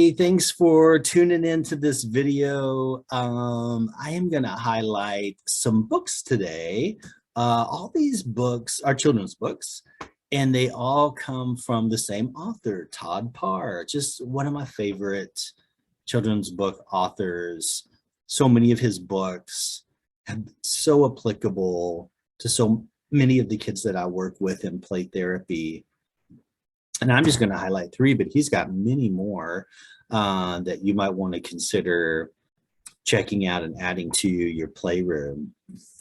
Hey, thanks for tuning into this video. I am going to highlight some books today. All these books are children's books, and they all come from the same author, Todd Parr, just one of my favorite children's book authors. So many of his books have been so applicable to so many of the kids that I work with in play therapy. And I'm just going to highlight three, but he's got many more that you might want to consider checking out and adding to your playroom.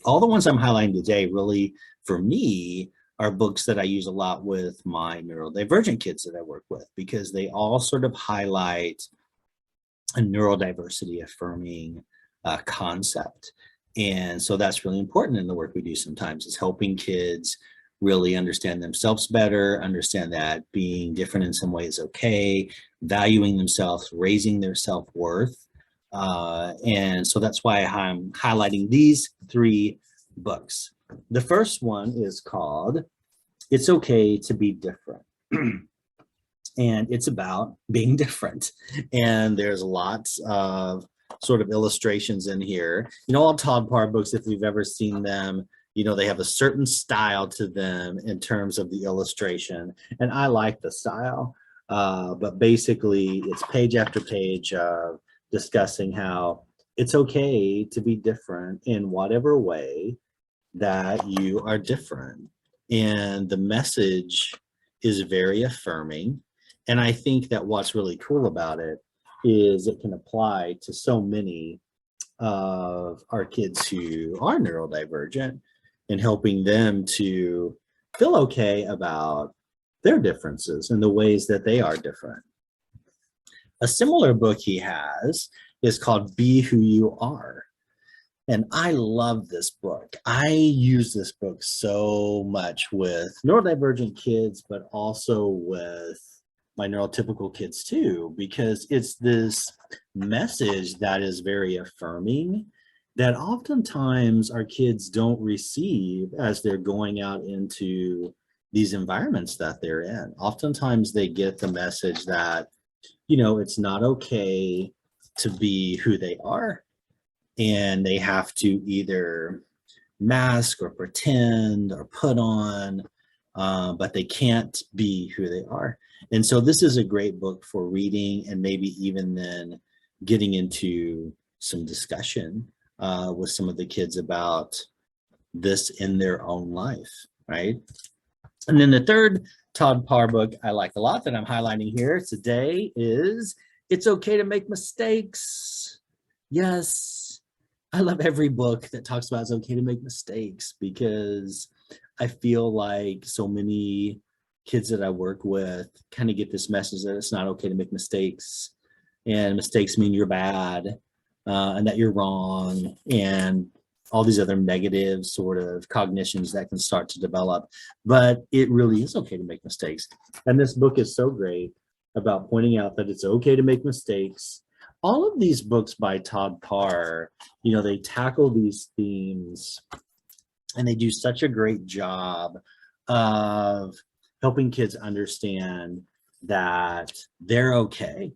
All the ones I'm highlighting today really, for me, are books that I use a lot with my neurodivergent kids that I work with, because they all sort of highlight a neurodiversity affirming concept. And so that's really important in the work we do sometimes, is helping kids really understand themselves better, understand that being different in some way is okay, valuing themselves, raising their self-worth. And so that's why I'm highlighting these three books. The first one is called It's Okay to Be Different. And it's about being different. And there's lots of sort of illustrations in here. You know, all Todd Parr books, if you've ever seen them, you know, they have a certain style to them in terms of the illustration. And I like the style, but basically it's page after page of discussing how it's okay to be different in whatever way that you are different. And the message is very affirming. And I think that what's really cool about it is it can apply to so many of our kids who are neurodivergent, and helping them to feel okay about their differences and the ways that they are different. A similar book he has is called Be Who You Are. And I love this book. I use this book so much with neurodivergent kids, but also with my neurotypical kids too, because it's this message that is very affirming that oftentimes our kids don't receive as they're going out into these environments that they're in. Oftentimes they get the message that, you know, it's not okay to be who they are, and they have to either mask or pretend or put on, but they can't be who they are. And so this is a great book for reading, and maybe even then getting into some discussion with some of the kids about this in their own life, right? And then the third Todd Parr book I like a lot that I'm highlighting here today is It's Okay to Make Mistakes. Yes, I love every book that talks about it's okay to make mistakes, because I feel like so many kids that I work with kind of get this message that it's not okay to make mistakes, and mistakes mean you're bad. And that you're wrong, and all these other negative sort of cognitions that can start to develop. But it really is okay to make mistakes. And this book is so great about pointing out that it's okay to make mistakes. All of these books by Todd Parr, you know, they tackle these themes, and they do such a great job of helping kids understand that they're okay,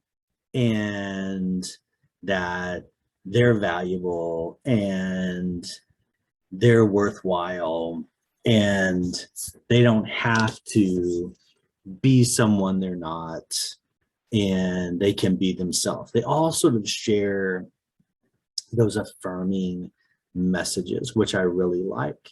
and that they're valuable, and they're worthwhile, and they don't have to be someone they're not, and they can be themselves. They all sort of share those affirming messages, which I really like.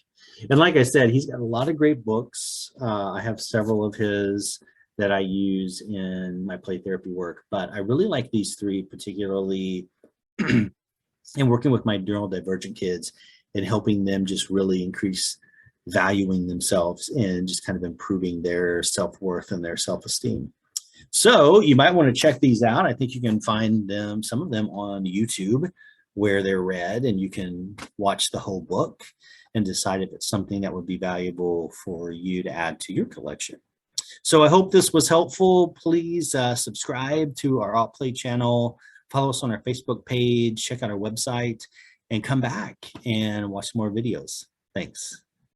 And like I said, he's got a lot of great books. I have several of his that I use in my play therapy work, but I really like these three, particularly in working with my neurodivergent kids and helping them just really increase valuing themselves and just kind of improving their self-worth and their self-esteem. So you might want to check these out. I think you can find them, some of them, on YouTube where they're read, and you can watch the whole book and decide if it's something that would be valuable for you to add to your collection. So I hope this was helpful. Please subscribe to our AutPlay channel, follow us on our Facebook page, check out our website, and come back and watch more videos. Thanks.